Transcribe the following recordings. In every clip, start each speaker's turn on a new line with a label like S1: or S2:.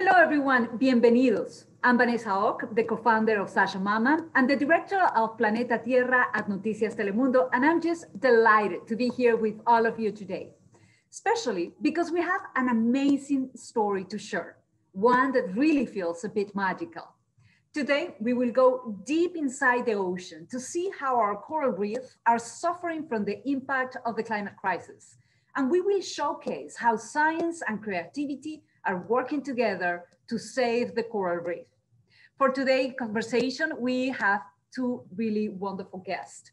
S1: Hello everyone, bienvenidos. I'm Vanessa Hauc, the co-founder of Sasha Mama and the director of Planeta Tierra at Noticias Telemundo, and I'm just delighted to be here with all of you today, especially because we have an amazing story to share, one that really feels a bit magical. Today, we will go deep inside the ocean to see how our coral reefs are suffering from the impact of the climate crisis, and we will showcase how science and creativity are working together to save the coral reef. For today's conversation, we have two really wonderful guests.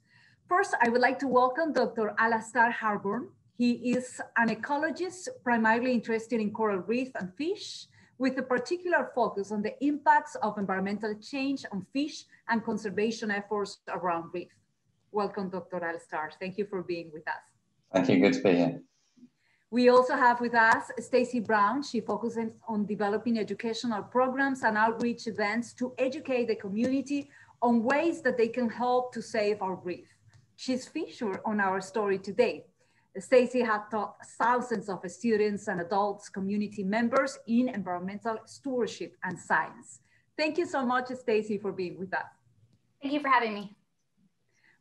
S1: First, I would like to welcome Dr. Alastar Harbour. He is an ecologist primarily interested in coral reef and fish, with a particular focus on the impacts of environmental change on fish and conservation efforts around reef. Welcome, Dr. Alastar. Thank you for being with us.
S2: Thank you, good to be here.
S1: We also have with us Stacy Brown. She focuses on developing educational programs and outreach events to educate the community on ways that they can help to save our reef. She's featured on our story today. Stacy has taught thousands of students and adults, community members in environmental stewardship and science. Thank you so much, Stacy, for being with us.
S3: Thank you for having me.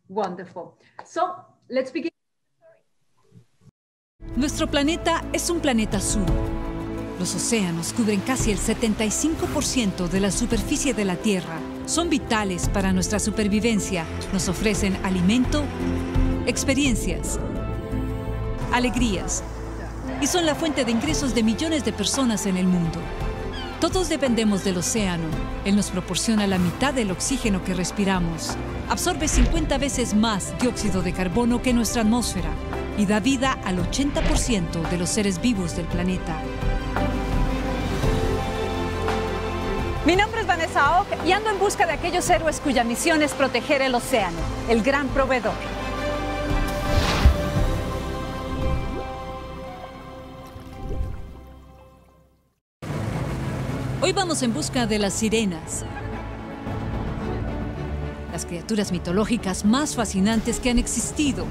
S1: Wonderful. So let's begin.
S4: Nuestro planeta es un planeta azul. Los océanos cubren casi el 75% de la superficie de la Tierra. Son vitales para nuestra supervivencia. Nos ofrecen alimento, experiencias, alegrías y son la fuente de ingresos de millones de personas en el mundo. Todos dependemos del océano. Él nos proporciona la mitad del oxígeno que respiramos. Absorbe 50 veces más dióxido de carbono que nuestra atmósfera y da vida al 80% de los seres vivos del planeta.
S5: Mi nombre es Vanessa Hauc y ando en busca de aquellos héroes cuya misión es proteger el océano, el gran proveedor.
S4: Hoy vamos en busca de las sirenas, las criaturas mitológicas más fascinantes que han existido.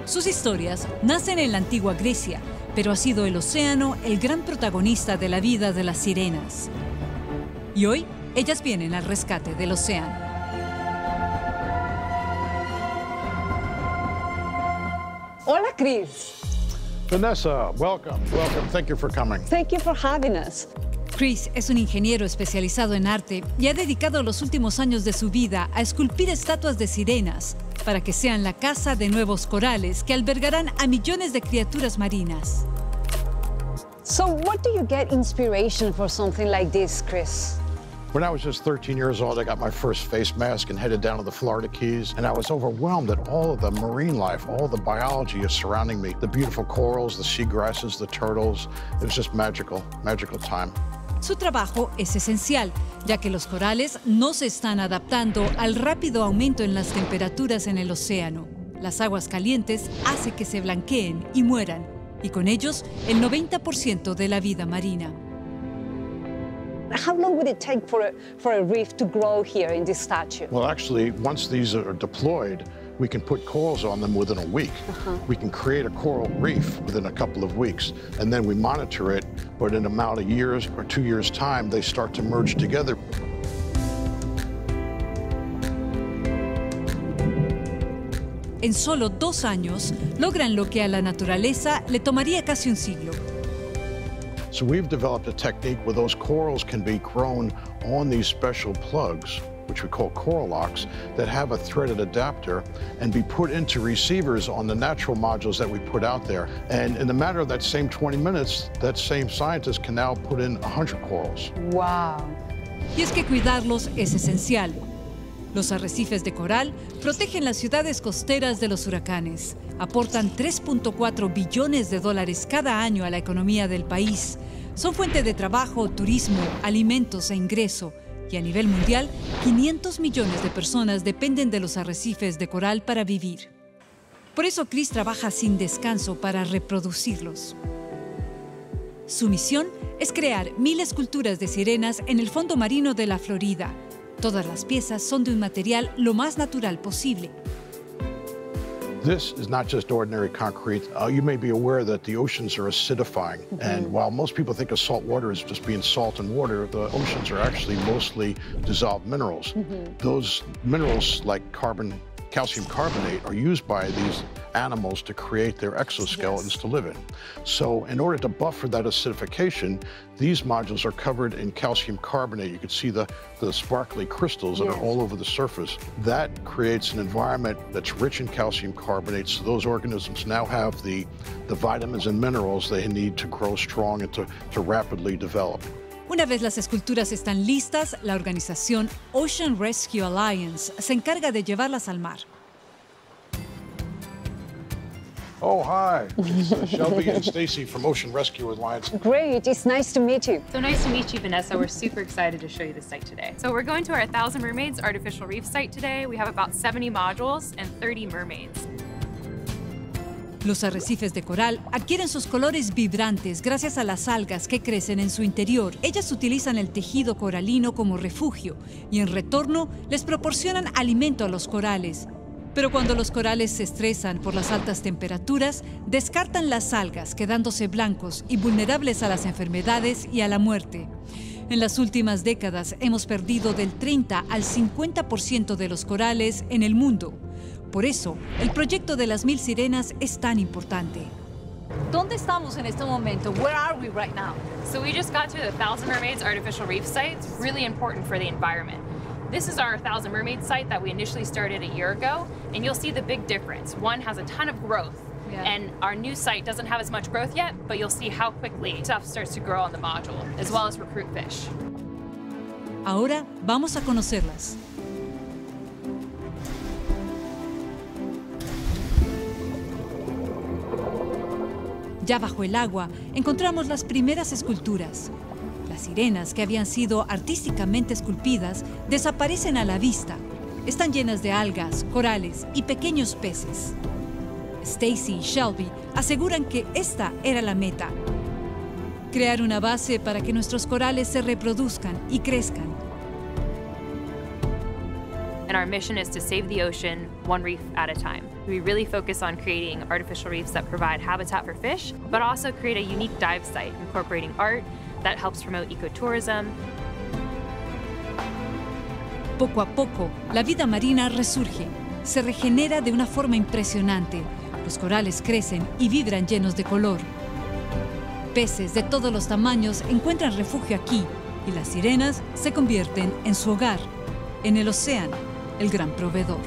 S4: Sus historias nacen en la antigua Grecia, pero ha sido el océano el gran protagonista de la vida de las sirenas. Y hoy, ellas vienen al rescate del océano.
S5: Hola, Chris.
S6: Vanessa, welcome. Thank you for coming.
S5: Thank you for having us.
S4: Chris es un ingeniero especializado en arte y ha dedicado los últimos años de su vida a esculpir estatuas de sirenas para que sean la casa de nuevos corales que albergarán a millones de criaturas marinas.
S5: So what do you get inspiration for something like this, Chris?
S6: When I was just 13 years old, I got my first face mask and headed down to the Florida Keys, and I was overwhelmed at all of the marine life, all the biology is surrounding me. The beautiful corals, the seagrasses, the turtles. It was just magical time.
S4: Su trabajo es esencial, ya que los corales no se están adaptando al rápido aumento en las temperaturas en el océano. Las aguas calientes hacen que se blanqueen y mueran, y con ellos el 90% de la vida marina.
S5: How long would it take for a reef to grow here in this statue?
S6: Well, actually, once these are deployed, we can put corals on them within a week. We can create a coral reef within a couple of weeks, and then we monitor it, but in about a year's or 2 years' time, they start to merge together.
S4: En solo 2 años, logran lo que a la naturaleza le tomaría casi un siglo.
S6: So we've developed a technique where those corals can be grown on these special plugs, which we call coral locks, that have a threaded adapter and be put into receivers on the natural modules that we put out there. And in the matter of that same 20 minutes, that same scientist can now put in 100 corals.
S5: Wow.
S4: Y es que cuidarlos es esencial. Los arrecifes de coral protegen las ciudades costeras de los huracanes, aportan 3.4 billones de dólares cada año a la economía del país, son fuente de trabajo, turismo, alimentos e ingreso, y a nivel mundial, 500 millones de personas dependen de los arrecifes de coral para vivir. Por eso Chris trabaja sin descanso para reproducirlos. Su misión es crear 1000 esculturas de sirenas en el fondo marino de la Florida. Todas las piezas son de un material lo más natural posible.
S6: This is not just ordinary concrete. You may be aware that the oceans are acidifying. And while most people think of salt water as just being salt and water, the oceans are actually mostly dissolved minerals. Those minerals, like calcium carbonate, are used by these animals to create their exoskeletons to live in. So in order to buffer that acidification, these modules are covered in calcium carbonate. You can see the sparkly crystals that are all over the surface. That creates an environment that's rich in calcium carbonate, so those organisms now have the vitamins and minerals they need to grow strong and to rapidly develop.
S4: Una vez las esculturas están listas, la organización Ocean Rescue Alliance se encarga de llevarlas al mar.
S6: Oh, hi. It's Shelby and Stacy from Ocean Rescue Alliance.
S5: Great, it's nice to meet you.
S2: So nice to meet you, Vanessa. We're super excited to show you the site today. So we're going to our 1,000 Mermaids artificial reef site today. We have about 70 modules and 30 mermaids.
S4: Los arrecifes de coral adquieren sus colores vibrantes gracias a las algas que crecen en su interior. Ellas utilizan el tejido coralino como refugio y en retorno les proporcionan alimento a los corales. Pero cuando los corales se estresan por las altas temperaturas, descartan las algas, quedándose blancos y vulnerables a las enfermedades y a la muerte. En las últimas décadas hemos perdido del 30 al 50% de los corales en el mundo. Por eso, el proyecto de las 1000 sirenas es tan importante.
S5: ¿Dónde estamos en este momento? Where are we right now?
S2: So we just got to the 1,000 Mermaids artificial reef site. It's really important for the environment. This is our 1,000 Mermaids site that we initially started a year ago, and you'll see the big difference. One has a ton of growth, and our new site doesn't have as much growth yet, but you'll see how quickly stuff starts to grow on the module, as well as recruit fish.
S4: Ahora vamos a conocerlas. Ya bajo el agua encontramos las primeras esculturas. Las sirenas, que habían sido artísticamente esculpidas, desaparecen a la vista. Están llenas de algas, corales y pequeños peces. Stacy y Shelby aseguran que esta era la meta: crear una base para que nuestros corales se reproduzcan y crezcan.
S2: And our mission is to save the ocean one reef at a time. We really focus on creating artificial reefs that provide habitat for fish, but also create a unique dive site incorporating art that helps promote ecotourism.
S4: Poco a poco, la vida marina resurge, se regenera de una forma impresionante. Los corales crecen y vibran llenos de color. Peces de todos los tamaños encuentran refugio aquí y las sirenas se convierten en su hogar, en el océano, el gran proveedor.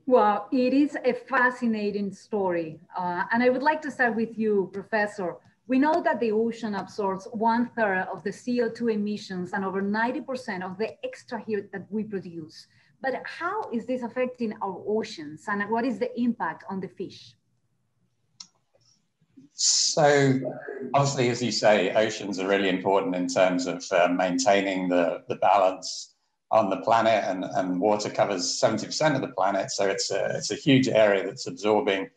S1: Well, it is a fascinating story. And I would like to start with you, Professor. We know that the ocean absorbs 1/3 of the CO2 emissions and over 90% of the extra heat that we produce. But how is this affecting our oceans, and what is the impact on the fish?
S3: So obviously, as you say, oceans are really important in terms of maintaining the balance on the planet, and water covers 70% of the planet. So it's a huge area that's absorbing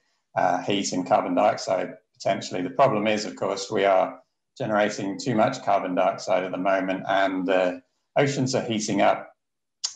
S3: heat and carbon dioxide potentially. The problem is, of course, we are generating too much carbon dioxide at the moment, and oceans are heating up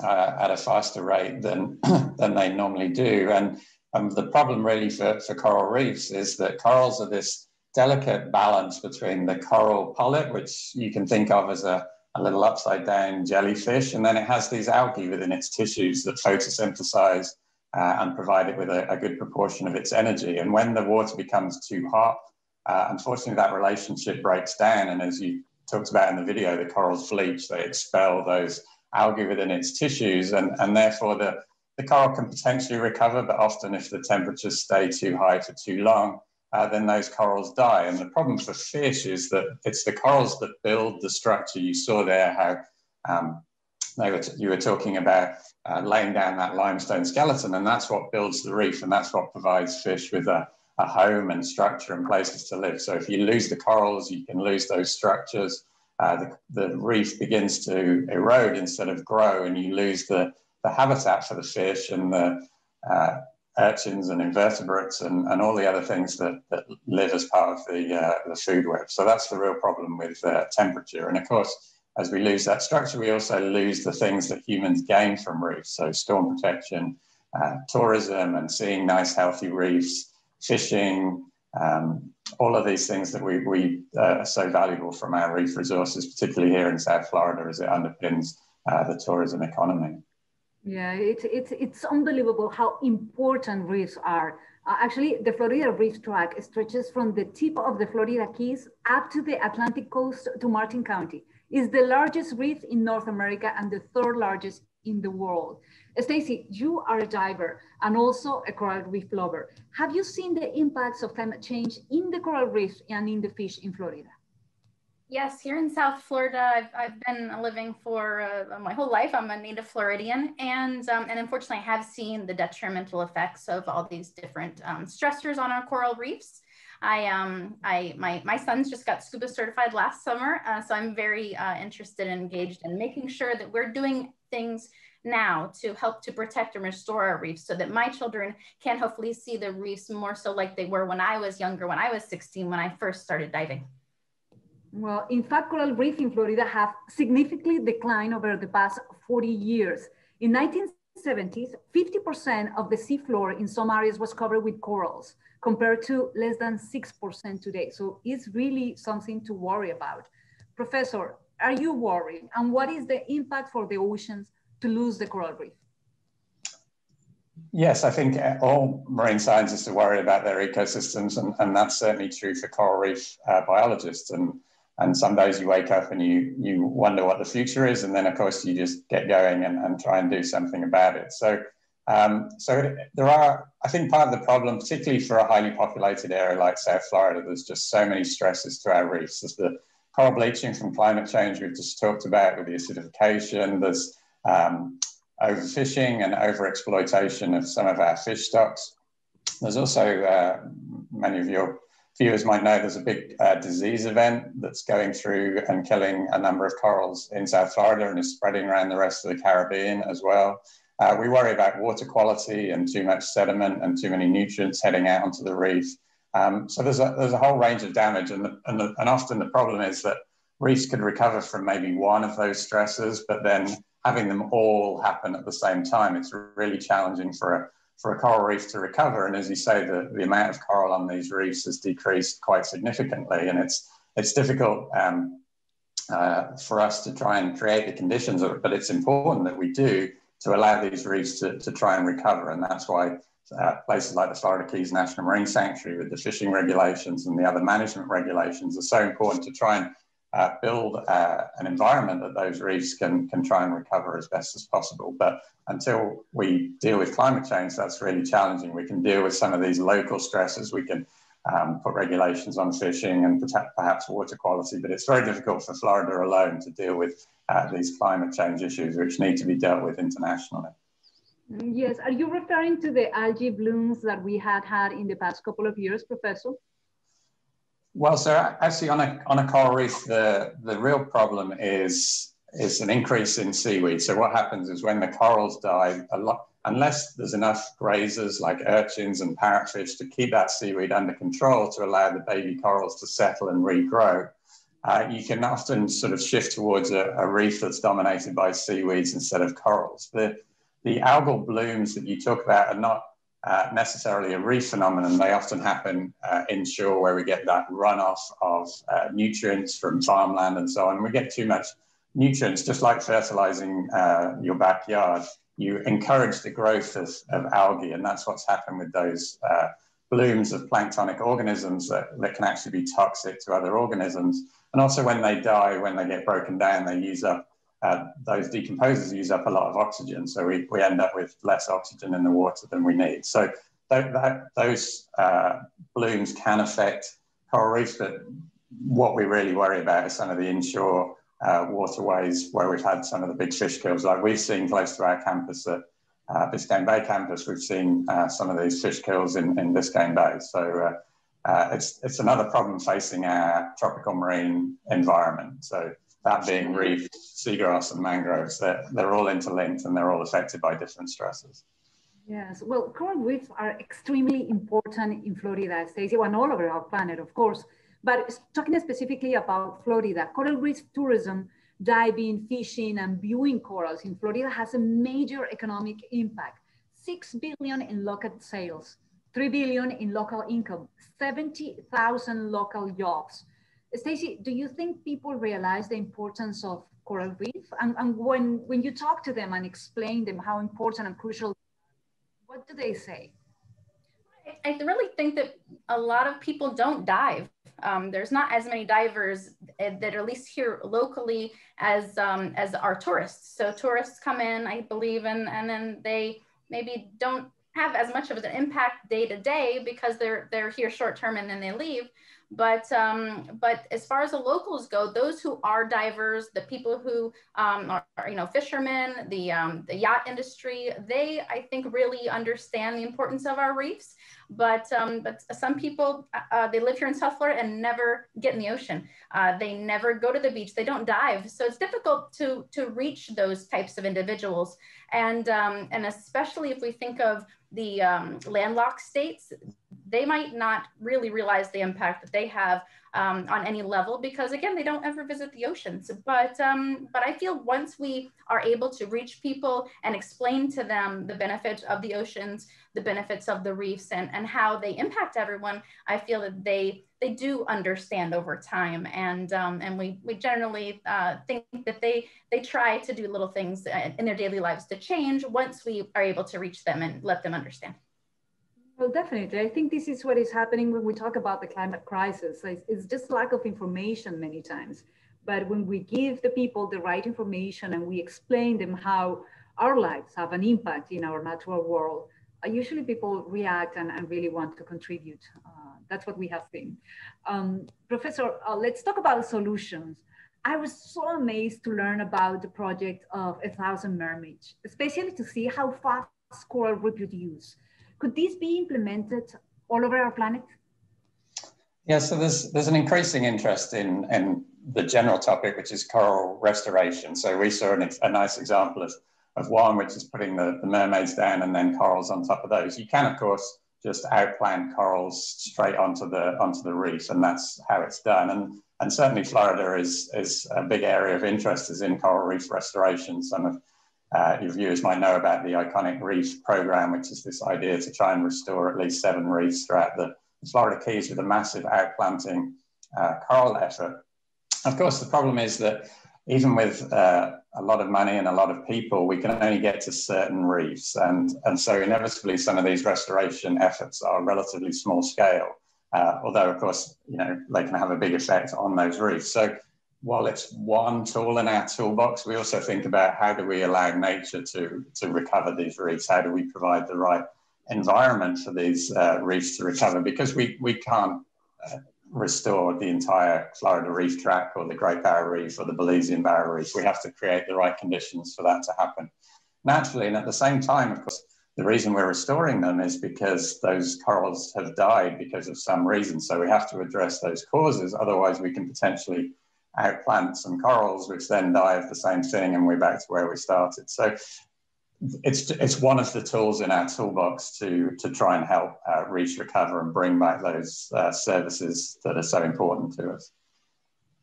S3: at a faster rate than they normally do. And the problem really for coral reefs is that corals are this delicate balance between the coral polyp, which you can think of as a little upside down jellyfish, and then it has these algae within its tissues that photosynthesize and provide it with a good proportion of its energy. And when the water becomes too hot, unfortunately that relationship breaks down, and as you talked about in the video, the corals bleach, they expel those algae within its tissues, and therefore the coral can potentially recover, but often if the temperatures stay too high for too long, then those corals die. And the problem for fish is that it's the corals that build the structure. You saw there how you were talking about laying down that limestone skeleton, and that's what builds the reef, and that's what provides fish with a home and structure and places to live. So if you lose the corals, you can lose those structures, the reef begins to erode instead of grow, and you lose the habitat for the fish and the urchins and invertebrates and all the other things that live as part of the food web. So that's the real problem with temperature. And of course, as we lose that structure, we also lose the things that humans gain from reefs. So storm protection, tourism and seeing nice, healthy reefs, fishing, all of these things that we are so valuable from our reef resources, particularly here in South Florida, as it underpins the tourism economy.
S1: Yeah, it's unbelievable how important reefs are. Actually, the Florida Reef Tract stretches from the tip of the Florida Keys up to the Atlantic coast to Martin County. It's the largest reef in North America and the third largest in the world. Stacy, you are a diver and also a coral reef lover. Have you seen the impacts of climate change in the coral reefs and in the fish in Florida?
S7: Yes, here in South Florida, I've been living for my whole life. I'm a native Floridian, and unfortunately, I have seen the detrimental effects of all these different stressors on our coral reefs. My sons just got scuba certified last summer, so I'm very interested and engaged in making sure that we're doing things now to help to protect and restore our reefs, so that my children can hopefully see the reefs more so like they were when I was younger, when I was 16, when I first started diving.
S1: Well, in fact, coral reef in Florida have significantly declined over the past 40 years. In 1970s, 50% of the seafloor in some areas was covered with corals, compared to less than 6% today. So it's really something to worry about. Professor, are you worried? And what is the impact for the oceans to lose the coral reef?
S3: Yes, I think all marine scientists are worried about their ecosystems, and that's certainly true for coral reef biologists. And some days you wake up and you wonder what the future is, and then of course you just get going and try and do something about it. So there are, I think part of the problem, particularly for a highly populated area like South Florida, there's just so many stresses to our reefs. There's the coral bleaching from climate change we've just talked about with the acidification. There's overfishing and overexploitation of some of our fish stocks. There's also, many of your viewers might know, there's a big disease event that's going through and killing a number of corals in South Florida and is spreading around the rest of the Caribbean as well. We worry about water quality and too much sediment and too many nutrients heading out onto the reef. So there's a whole range of damage, and often the problem is that reefs could recover from maybe one of those stresses, but then having them all happen at the same time, it's really challenging for a coral reef to recover. And as you say, the amount of coral on these reefs has decreased quite significantly, and it's difficult for us to try and create the conditions, but it's important that we do to allow these reefs to try and recover. And that's why places like the Florida Keys National Marine Sanctuary, with the fishing regulations and the other management regulations, are so important to try and build an environment that those reefs can try and recover as best as possible. But until we deal with climate change, that's really challenging. We can deal with some of these local stresses. We can put regulations on fishing and perhaps water quality, but it's very difficult for Florida alone to deal with these climate change issues, which need to be dealt with internationally.
S1: Yes, are you referring to the algae blooms that we had in the past couple of years, Professor?
S3: Well, so actually on a coral reef, the real problem is an increase in seaweed. So what happens is when the corals die, unless there's enough grazers like urchins and parrotfish to keep that seaweed under control to allow the baby corals to settle and regrow, you can often sort of shift towards a reef that's dominated by seaweeds instead of corals. The algal blooms that you talk about are not necessarily a reef phenomenon. They often happen inshore, where we get that runoff of nutrients from farmland and so on. And we get too much nutrients, just like fertilizing your backyard. You encourage the growth of algae, and that's what's happened with those blooms of planktonic organisms that can actually be toxic to other organisms. And also when they die, when they get broken down, they use up, those decomposers use up a lot of oxygen. So we end up with less oxygen in the water than we need. So those blooms can affect coral reefs, but what we really worry about is some of the inshore waterways where we've had some of the big fish kills. Like we've seen close to our campus at Biscayne Bay campus, we've seen some of these fish kills in Biscayne Bay. So it's another problem facing our tropical marine environment. So that being reefs, seagrass, and mangroves. They're all interlinked and they're all affected by different stresses.
S1: Yes, well, coral reefs are extremely important in Florida, Stacy, and all over our planet, of course. But talking specifically about Florida, coral reef tourism, diving, fishing, and viewing corals in Florida has a major economic impact. 6 billion in local sales, 3 billion in local income, 70,000 local jobs. Stacy, do you think people realize the importance of coral reef? And when you talk to them and explain them how important and crucial, what do they say?
S7: I really think that a lot of people don't dive. There's not as many divers that are at least here locally as our tourists. So tourists come in, I believe, and then they maybe don't have as much of an impact day to day because they're here short term and then they leave. But as far as the locals go, those who are divers, the people who are fishermen, the yacht industry, they I think really understand the importance of our reefs. But some people they live here in South Florida and never get in the ocean. They never go to the beach. They don't dive, so it's difficult to reach those types of individuals. And especially if we think of the landlocked states, they might not really realize the impact that they have on any level because, again, they don't ever visit the oceans. But I feel once we are able to reach people and explain to them the benefits of the oceans, the benefits of the reefs, and how they impact everyone, I feel that they do understand over time. And we generally think that they try to do little things in their daily lives to change once we are able to reach them and let them understand.
S1: Well, definitely. I think this is what is happening when we talk about the climate crisis. It's just lack of information many times. But when we give the people the right information and we explain them how our lives have an impact in our natural world, usually people react and really want to contribute. That's what we have seen. Professor, let's talk about solutions. I was so amazed to learn about the project of 1,000 mermaids, especially to see how fast coral reproduce. Could this be implemented all over our planet?
S3: Yeah, so there's an increasing interest in the general topic, which is coral restoration. So we saw a nice example of one, which is putting the mermaids down and then corals on top of those. You can, of course, just outplant corals straight onto the reef, and that's how it's done. And certainly Florida is a big area of interest is in coral reef restoration. Some of your viewers might know about the Iconic Reef program, which is this idea to try and restore at least 7 reefs throughout the Florida Keys with a massive outplanting coral effort. Of course, the problem is that even with a lot of money and a lot of people, we can only get to certain reefs. And so inevitably, some of these restoration efforts are relatively small scale, although, of course, they can have a big effect on those reefs. So while it's one tool in our toolbox, we also think about how do we allow nature to recover these reefs? How do we provide the right environment for these reefs to recover? Because we can't restore the entire Florida Reef tract or the Great Barrier Reef or the Belizean Barrier Reef. We have to create the right conditions for that to happen naturally. And at the same time, of course, the reason we're restoring them is because those corals have died because of some reason. So we have to address those causes. Otherwise, we can potentially outplant some corals, which then die of the same thing, and we're back to where we started. So it's one of the tools in our toolbox to try and help reefs recover and bring back those services that are so important to us.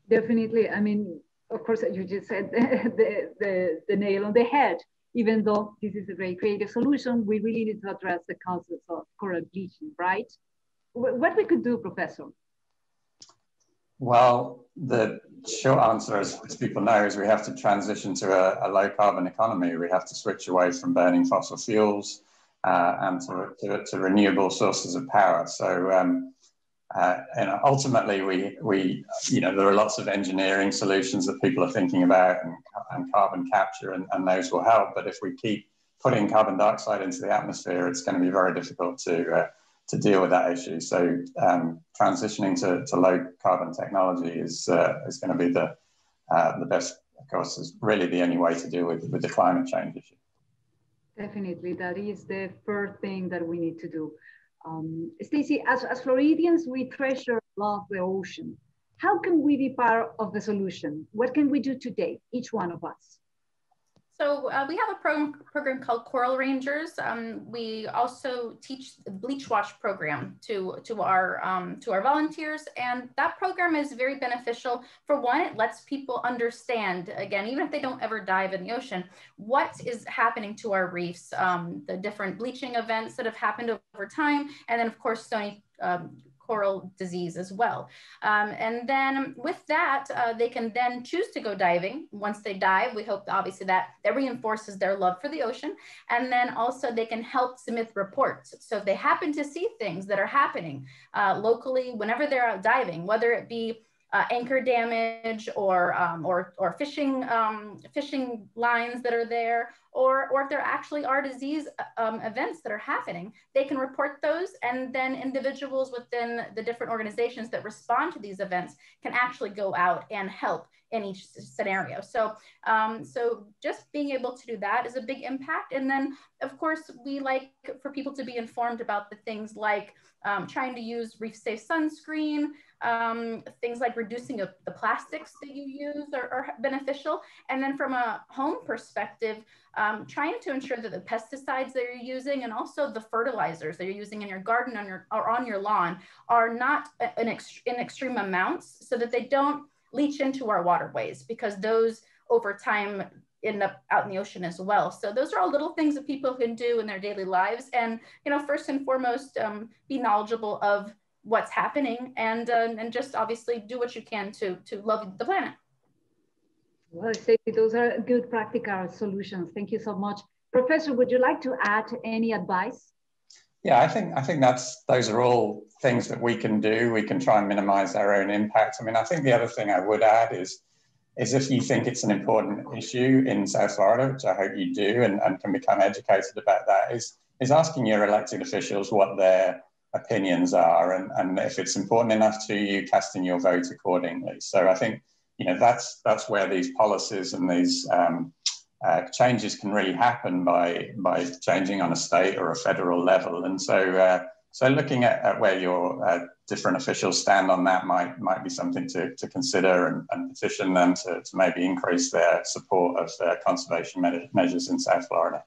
S1: Definitely. I mean, of course, you just said the nail on the head. Even though this is a very creative solution, we really need to address the causes of coral bleaching, right? What we could do, Professor?
S3: Well, the short answer, as people know, is we have to transition to a low carbon economy. We have to switch away from burning fossil fuels and to renewable sources of power. So, ultimately, we there are lots of engineering solutions that people are thinking about and carbon capture, and those will help. But if we keep putting carbon dioxide into the atmosphere, it's going to be very difficult to deal with that issue. So transitioning to low carbon technology is going to be the best, of course, is really the only way to deal with the climate change issue.
S1: Definitely, that is the first thing that we need to do. Stacy, as Floridians, we treasure, love the ocean. How can we be part of the solution? What can we do today, each one of us?
S7: So we have a program called Coral Rangers. We also teach the Bleach Watch program to our volunteers, and that program is very beneficial. For one, it lets people understand, again, even if they don't ever dive in the ocean, what is happening to our reefs, the different bleaching events that have happened over time, and then of course stony coral disease as well. And then with that, they can then choose to go diving. Once they dive, we hope obviously that reinforces their love for the ocean. And then also they can help submit reports. So if they happen to see things that are happening locally, whenever they're out diving, whether it be anchor damage or fishing lines that are there, or if there actually are disease events that are happening, they can report those, and then individuals within the different organizations that respond to these events can actually go out and help in each scenario. So just being able to do that is a big impact. And then of course we like for people to be informed about the things like trying to use reef safe sunscreen, things like reducing the plastics that you use are beneficial. And then from a home perspective, trying to ensure that the pesticides that you're using and also the fertilizers that you're using in your garden or on your lawn are not in extreme amounts, so that they don't leach into our waterways, because those over time end up out in the ocean as well. So those are all little things that people can do in their daily lives. And, you know, first and foremost, be knowledgeable of what's happening, and just obviously do what you can to love the planet.
S1: Well, Stacy, those are good practical solutions. Thank you so much. Professor, would you like to add any advice?
S3: Yeah, I think those are all things that we can do. We can try and minimize our own impact. I mean, I think the other thing I would add is if you think it's an important issue in South Florida, which I hope you do, and can become educated about that, is asking your elected officials what their opinions are, and if it's important enough to you, casting your vote accordingly. So I think, you know, that's where these policies and these changes can really happen by changing on a state or a federal level. And so looking at where your different officials stand on that might be something to consider, and petition them to maybe increase their support of conservation measures in South Florida.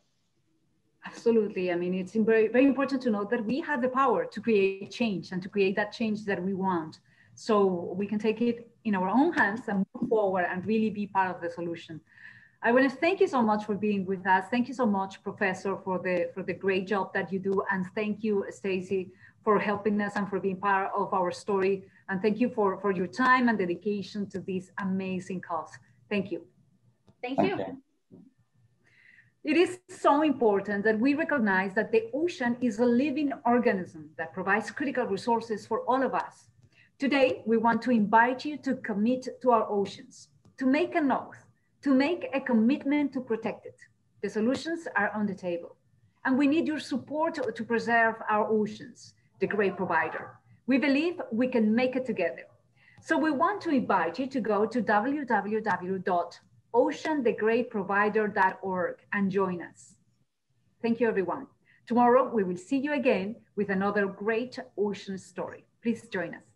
S1: Absolutely. I mean, it's very, very important to know that we have the power to create change and to create that change that we want. So we can take it in our own hands and move forward and really be part of the solution. I want to thank you so much for being with us. Thank you so much, Professor, for the great job that you do. And thank you, Stacy, for helping us and for being part of our story. And thank you for your time and dedication to this amazing cause. Thank you.
S7: Thank you.
S1: It is so important that we recognize that the ocean is a living organism that provides critical resources for all of us. Today, we want to invite you to commit to our oceans, to make an oath, to make a commitment to protect it. The solutions are on the table, and we need your support to preserve our oceans, the great provider. We believe we can make it together. So we want to invite you to go to www.oceanthegreatprovider.org and join us. Thank you, everyone. Tomorrow, we will see you again with another great ocean story. Please join us.